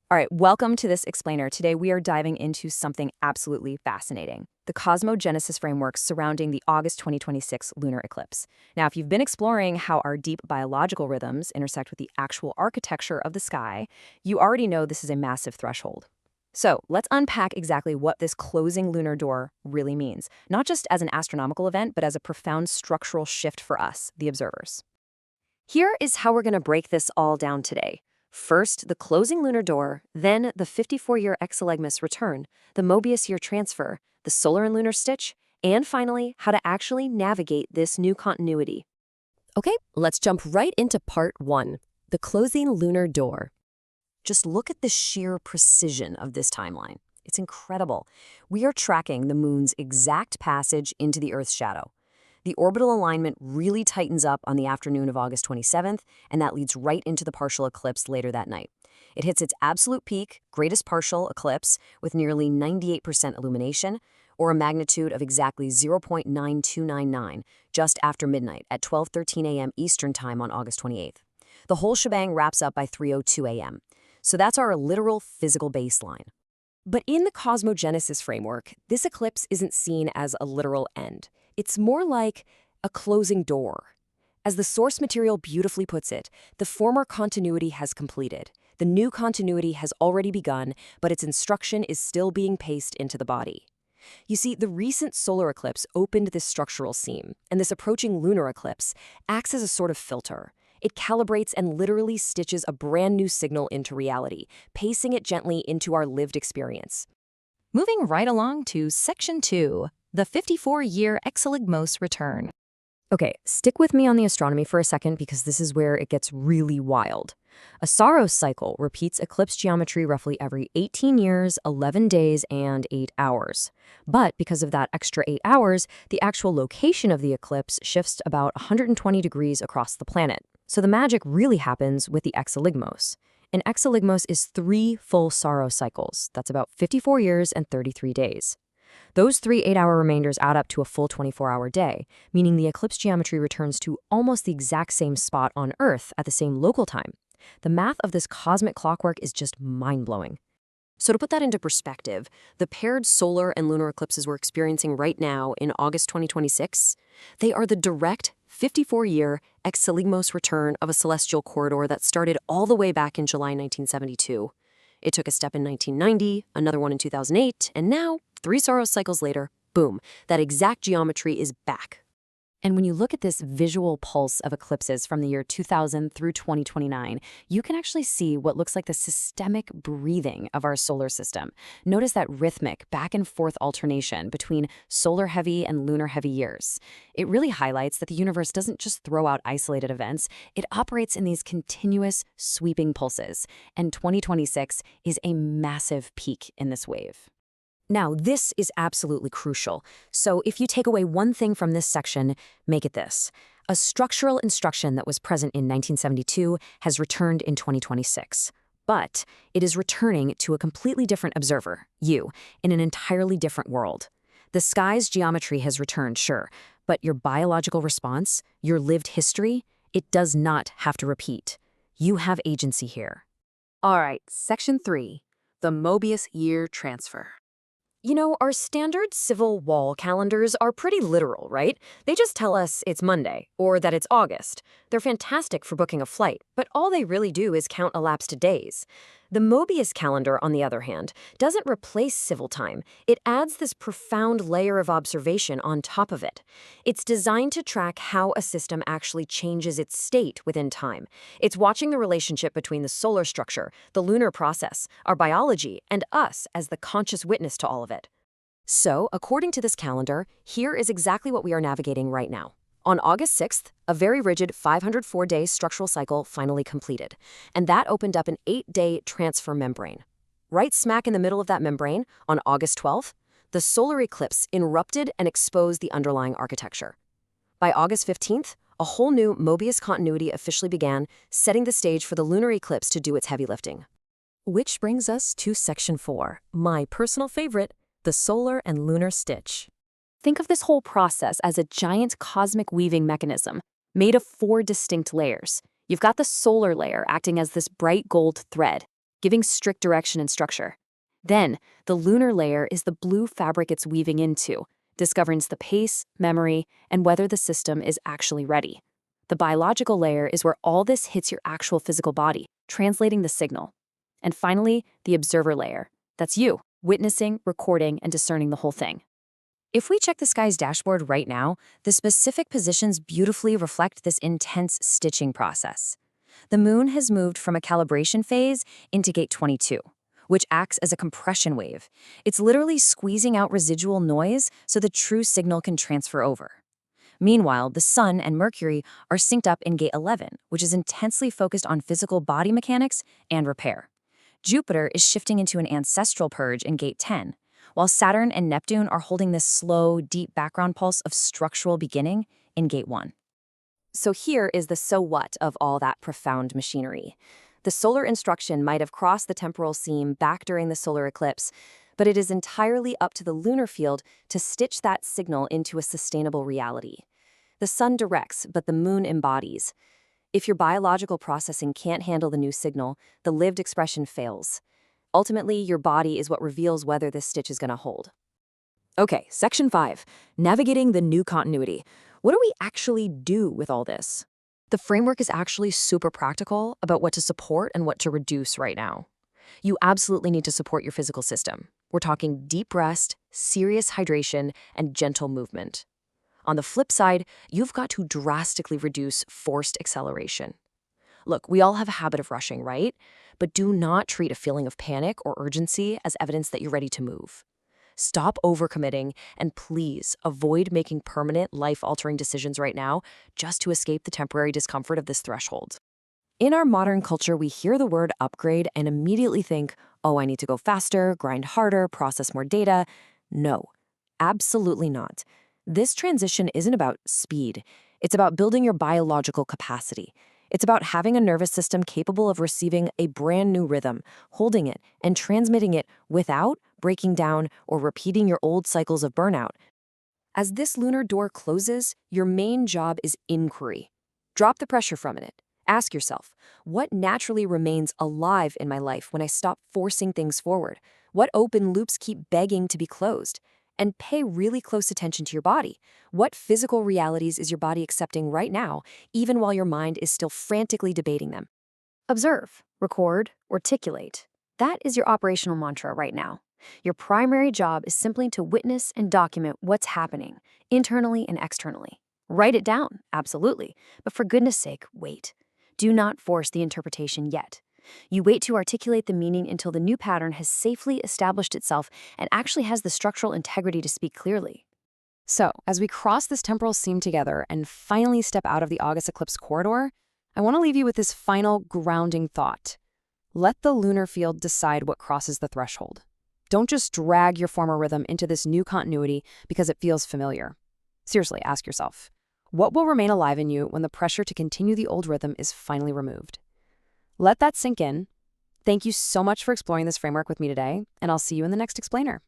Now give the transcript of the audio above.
All right, welcome to this explainer. Today we are diving into something absolutely fascinating, the cosmogenesis framework surrounding the August 2026 lunar eclipse. Now, if you've been exploring how our deep biological rhythms intersect with the actual architecture of the sky, you already know this is a massive threshold. So let's unpack exactly what this closing lunar door really means, not just as an astronomical event, but as a profound structural shift for us, the observers. Here is how we're going to break this all down today. First, the closing lunar door, then the 54-year ECLIPSE return, the Mobius year transfer, the solar and lunar stitch, and finally, how to actually navigate this new continuity. Okay, let's jump right into part 1, the closing lunar door. Just look at the sheer precision of this timeline. It's incredible. We are tracking the moon's exact passage into the Earth's shadow. The orbital alignment really tightens up on the afternoon of August 27th, and that leads right into the partial eclipse later that night. It hits its absolute peak, greatest partial eclipse, with nearly 98% illumination, or a magnitude of exactly 0.9299, just after midnight at 12:13 a.m. Eastern Time on August 28th. The whole shebang wraps up by 3:02 a.m. So that's our literal physical baseline. But in the cosmogenesis framework, this eclipse isn't seen as a literal end. It's more like a closing door. As the source material beautifully puts it, the former continuity has completed. The new continuity has already begun, but its instruction is still being paced into the body. You see, the recent solar eclipse opened this structural seam, and this approaching lunar eclipse acts as a sort of filter. It calibrates and literally stitches a brand new signal into reality, pacing it gently into our lived experience. Moving right along to Section 2, the 54-year ECLIPSE return. Okay, stick with me on the astronomy for a second because this is where it gets really wild. A Saros cycle repeats eclipse geometry roughly every 18 years, 11 days, and 8 hours. But because of that extra 8 hours, the actual location of the eclipse shifts about 120 degrees across the planet. So the magic really happens with the ECLIPSE. An ECLIPSE is 3 full Saros cycles. That's about 54 years and 33 days. Those 3 8-hour remainders add up to a full 24-hour day, meaning the eclipse geometry returns to almost the exact same spot on Earth at the same local time. The math of this cosmic clockwork is just mind-blowing. So to put that into perspective, the paired solar and lunar eclipses we're experiencing right now in August 2026, they are the direct 54-year ECLIPSE return of a celestial corridor that started all the way back in July 1972. It took a step in 1990, another one in 2008, and now, 3 Saros cycles later, boom, that exact geometry is back. And when you look at this visual pulse of eclipses from the year 2000 through 2029, you can actually see what looks like the systemic breathing of our solar system. Notice that rhythmic back and forth alternation between solar-heavy and lunar-heavy years. It really highlights that the universe doesn't just throw out isolated events, it operates in these continuous, sweeping pulses. And 2026 is a massive peak in this wave. Now, this is absolutely crucial. So if you take away one thing from this section, make it this. A structural instruction that was present in 1972 has returned in 2026. But it is returning to a completely different observer, you, in an entirely different world. The sky's geometry has returned, sure, but your biological response, your lived history, it does not have to repeat. You have agency here. All right, Section 3, the Mobius year transfer. You know, our standard civil wall calendars are pretty literal, right? They just tell us it's Monday, or that it's August. They're fantastic for booking a flight, but all they really do is count elapsed days. The Mobius calendar, on the other hand, doesn't replace civil time. It adds this profound layer of observation on top of it. It's designed to track how a system actually changes its state within time. It's watching the relationship between the solar structure, the lunar process, our biology, and us as the conscious witness to all of it. So, according to this calendar, here is exactly what we are navigating right now. On August 6th, a very rigid 504-day structural cycle finally completed, and that opened up an 8-day transfer membrane. Right smack in the middle of that membrane, on August 12th, the solar eclipse erupted and exposed the underlying architecture. By August 15th, a whole new Mobius continuity officially began, setting the stage for the lunar eclipse to do its heavy lifting. Which brings us to Section 4, my personal favorite, the solar and lunar stitch. Think of this whole process as a giant cosmic weaving mechanism made of 4 distinct layers. You've got the solar layer acting as this bright gold thread. giving strict direction and structure. Then, the lunar layer is the blue fabric it's weaving into, discovering the pace, memory, and whether the system is actually ready. The biological layer is where all this hits your actual physical body, translating the signal. And finally, the observer layer. That's you, witnessing, recording, and discerning the whole thing. If we check the sky's dashboard right now, the specific positions beautifully reflect this intense stitching process. The moon has moved from a calibration phase into gate 22, which acts as a compression wave. It's literally squeezing out residual noise so the true signal can transfer over. Meanwhile, the Sun and Mercury are synced up in gate 11, which is intensely focused on physical body mechanics and repair. Jupiter is shifting into an ancestral purge in gate 10, while Saturn and Neptune are holding this slow, deep background pulse of structural beginning in gate 1. So here is the so what of all that profound machinery. The solar instruction might have crossed the temporal seam back during the solar eclipse, but it is entirely up to the lunar field to stitch that signal into a sustainable reality. The sun directs, but the moon embodies. If your biological processing can't handle the new signal, the lived expression fails. Ultimately, your body is what reveals whether this stitch is going to hold. Okay, Section 5, Navigating the New Continuity. What do we actually do with all this? The framework is actually super practical about what to support and what to reduce right now. You absolutely need to support your physical system. We're talking deep rest, serious hydration, and gentle movement. On the flip side, you've got to drastically reduce forced acceleration. Look, we all have a habit of rushing, right? But do not treat a feeling of panic or urgency as evidence that you're ready to move. Stop overcommitting, and please avoid making permanent, life-altering decisions right now just to escape the temporary discomfort of this threshold. In our modern culture, we hear the word upgrade and immediately think, oh, I need to go faster, grind harder, process more data. No, absolutely not. This transition isn't about speed. It's about building your biological capacity. It's about having a nervous system capable of receiving a brand new rhythm, holding it, and transmitting it without breaking down or repeating your old cycles of burnout. As this lunar door closes, your main job is inquiry. Drop the pressure from it. Ask yourself, what naturally remains alive in my life when I stop forcing things forward? What open loops keep begging to be closed? And pay really close attention to your body. What physical realities is your body accepting right now, even while your mind is still frantically debating them? Observe, record, articulate. That is your operational mantra right now. Your primary job is simply to witness and document what's happening, internally and externally. Write it down, absolutely, but for goodness sake, wait. Do not force the interpretation yet. You wait to articulate the meaning until the new pattern has safely established itself and actually has the structural integrity to speak clearly. So, as we cross this temporal seam together and finally step out of the August eclipse corridor, I want to leave you with this final grounding thought. Let the lunar field decide what crosses the threshold. Don't just drag your former rhythm into this new continuity because it feels familiar. Seriously, ask yourself, what will remain alive in you when the pressure to continue the old rhythm is finally removed? Let that sink in. Thank you so much for exploring this framework with me today, and I'll see you in the next explainer.